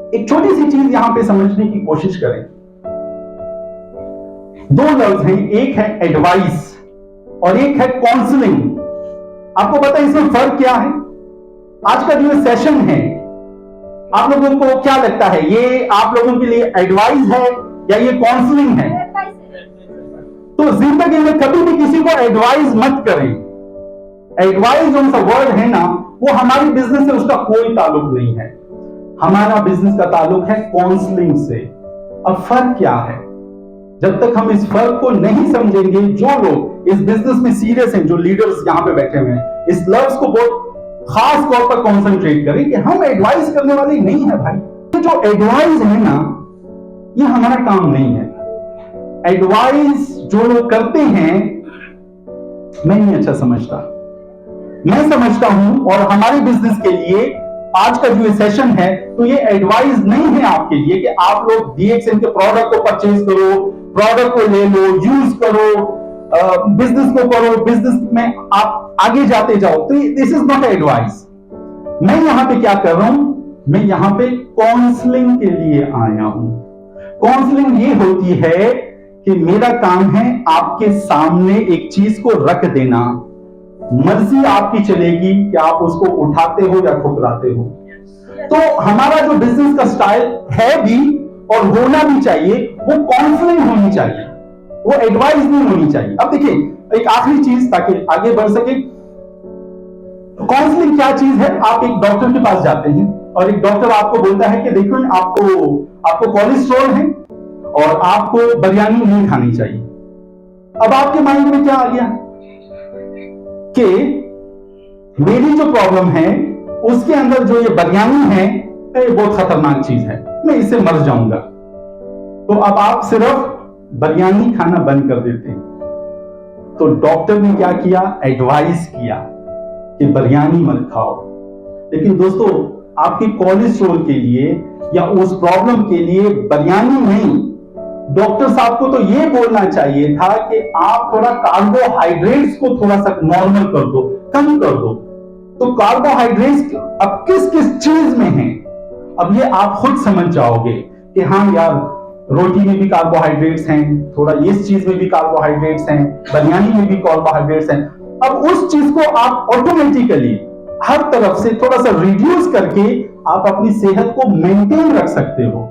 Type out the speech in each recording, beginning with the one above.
एक छोटी सी चीज यहां पे समझने की कोशिश करें। दो लफ्ज हैं, एक है एडवाइस और एक है काउंसलिंग। आपको पता है इसमें फर्क क्या है? आज का जो सेशन है, आप लोगों को क्या लगता है, ये आप लोगों के लिए एडवाइस है या ये काउंसलिंग है? तो जिंदगी में कभी भी किसी को एडवाइस मत करें। एडवाइस जो सा वर्ड है ना, वो हमारी बिजनेस से उसका कोई ताल्लुक नहीं है। हमारा बिजनेस का ताल्लुक है काउंसलिंग से। अब फर्क क्या है? जब तक हम इस फर्क को नहीं समझेंगे, जो लोग इस बिजनेस में सीरियस हैं, जो लीडर्स यहां पे बैठे हुए हैं, इस लफ्ज को बहुत खास तौर पर कॉन्सेंट्रेट करें कि हम एडवाइस करने वाले नहीं है भाई। जो एडवाइस है ना, ये हमारा काम नहीं है। एडवाइस जो लोग करते हैं, मैं नहीं अच्छा समझता। मैं समझता हूं, और हमारे बिजनेस के लिए आज का जो ये सेशन है, तो ये एडवाइस नहीं है आपके लिए कि आप लोग DXN के प्रोडक्ट को परचेज करो, प्रोडक्ट को ले लो, यूज करो, बिजनेस को करो, बिजनेस में आप आगे जाते जाओ। तो दिस इज नॉट एडवाइस। मैं यहां पे क्या कर रहा हूं? मैं यहां पे काउंसलिंग के लिए आया हूं। काउंसलिंग ये होती है कि मेरा काम है आपके सामने एक चीज को रख देना, मर्जी आपकी चलेगी कि आप उसको उठाते हो या ठुकराते हो। तो हमारा जो बिजनेस का स्टाइल है भी और होना भी चाहिए, वो काउंसलिंग होनी चाहिए, वो एडवाइस नहीं होनी चाहिए। अब देखिए, एक आखिरी चीज ताकि आगे बढ़ सके, काउंसलिंग क्या चीज है? आप एक डॉक्टर के पास जाते हैं और एक डॉक्टर आपको बोलता है कि देखो आपको कोलेस्ट्रॉल है और आपको बिरयानी नहीं खानी चाहिए। अब आपके माइंड में क्या आ गया कि मेरी जो प्रॉब्लम है उसके अंदर जो ये बिरयानी है, ये बहुत खतरनाक चीज है, मैं इससे मर जाऊंगा। तो अब आप सिर्फ बिरयानी खाना बंद कर देते हैं। तो डॉक्टर ने क्या किया? एडवाइस किया कि बिरयानी मत खाओ। लेकिन दोस्तों, आपके कोलेस्ट्रॉल के लिए या उस प्रॉब्लम के लिए बिरयानी नहीं, डॉक्टर साहब को तो ये बोलना चाहिए था कि आप थोड़ा कार्बोहाइड्रेट्स को थोड़ा सा नॉर्मल कर दो, कम कर दो। तो कार्बोहाइड्रेट्स अब किस किस चीज में है, अब ये आप खुद समझ जाओगे कि हाँ यार, रोटी में भी कार्बोहाइड्रेट्स हैं, थोड़ा इस चीज में भी कार्बोहाइड्रेट्स हैं, बिरयानी में भी कार्बोहाइड्रेट्स हैं। अब उस चीज को आप ऑटोमेटिकली हर तरफ से थोड़ा सा रिड्यूस करके आप अपनी सेहत को मेंटेन रख सकते हो।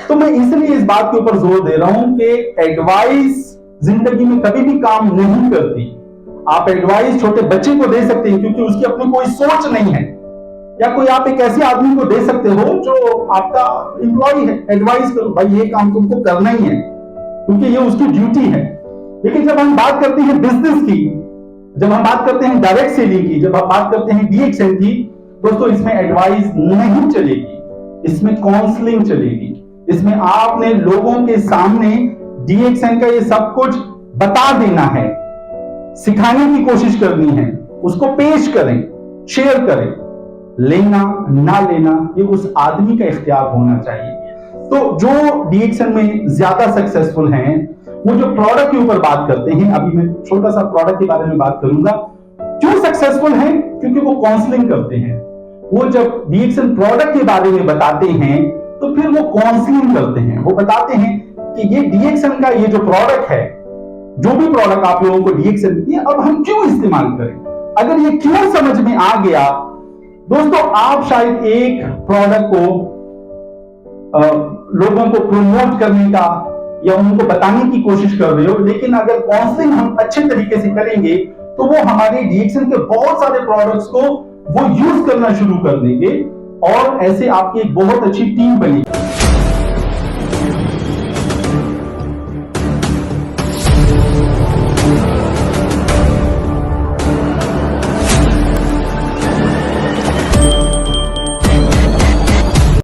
तो मैं इसलिए इस बात के ऊपर जोर दे रहा हूं कि एडवाइस जिंदगी में कभी भी काम नहीं करती। आप एडवाइस छोटे बच्चे को दे सकते हैं क्योंकि उसकी अपनी कोई सोच नहीं है, या कोई आप एक ऐसे आदमी को दे सकते हो जो आपका एम्प्लॉय है, एडवाइस करो भाई ये काम तुमको करना ही है क्योंकि ये उसकी ड्यूटी है। लेकिन जब हम बात करते हैं बिजनेस की, जब हम बात करते हैं डायरेक्ट सेलिंग की, जब हम बात करते हैं DXN की, दोस्तों इसमें एडवाइस नहीं चलेगी, इसमें काउंसलिंग चलेगी। इसमें आपने लोगों के सामने DXN का ये सब कुछ बता देना है, सिखाने की कोशिश करनी है, उसको पेश करें, शेयर करें। लेना ना लेना ये उस आदमी का इख्तियार होना चाहिए। तो जो DXN में ज्यादा सक्सेसफुल हैं, वो जो प्रोडक्ट के ऊपर बात करते हैं, अभी मैं छोटा सा प्रोडक्ट के बारे में बात करूंगा। क्यों सक्सेसफुल हैं? क्योंकि वो काउंसलिंग करते हैं। वो जब DXN प्रोडक्ट के बारे में बताते हैं तो फिर वो काउंसलिंग करते हैं, वो बताते हैं कि ये DXN का ये जो प्रोडक्ट है, जो भी प्रोडक्ट आप लोगों को DXN की, अब हम क्यों इस्तेमाल करें। अगर ये क्यों समझ में आ गया दोस्तों, आप शायद एक प्रोडक्ट को लोगों को प्रमोट करने का या उनको बताने की कोशिश कर रहे हो, लेकिन अगर काउंसलिंग हम अच्छे तरीके से करेंगे तो वो हमारे DXN के बहुत सारे प्रोडक्ट्स को वो यूज करना शुरू कर देंगे और ऐसे आपकी एक बहुत अच्छी टीम बनेगी।